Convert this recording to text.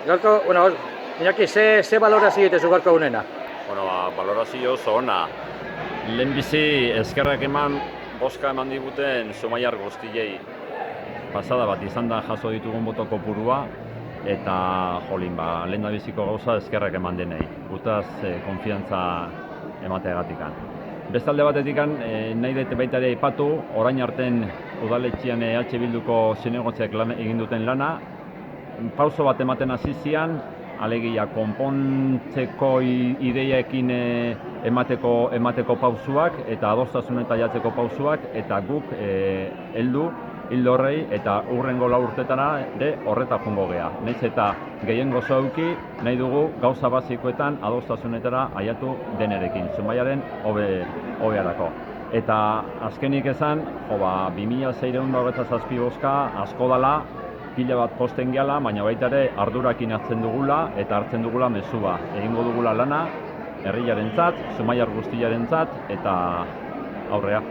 Gaurko, bueno, Iñaki, ze balorazio dituzu gaurko egunena? Bueno, balorazio oso ona. Lehenbizi eskerrak eman, boska eman diguten Zumaiar guztiei. Pasada bat izan da jaso ditugun boto kopurua, eta jolin, lehendabiziko gauza eskerrak eman denei. Gutaz konfiantza emateagatikan. Bestalde batetikan, nahi dut baita ere aipatu, orain arten udaletxean EH Bilduko zinegotziak egin duten lana, pauso bat ematen hasi zian, alegia konpontzeko ideiekin emateko pausuak eta adostasun eta jatzeko pausuak, eta guk heldu hildo horrei eta hurrengo 4 urtetara horreta jungo gea. Nahiz eta gehiengo zauki, nahi dugu gauza basikoetan adostasunetara aiatu denerekin, Zumaiaren hobearako. Eta azkenik esan, 2627 bozka asko dala, pila bat posten gehala, baina baita ere ardurakin hartzen dugula eta hartzen dugula mezua. Egingo dugula lana, herriarentzat, Zumaiar guztiarentzat eta aurrea.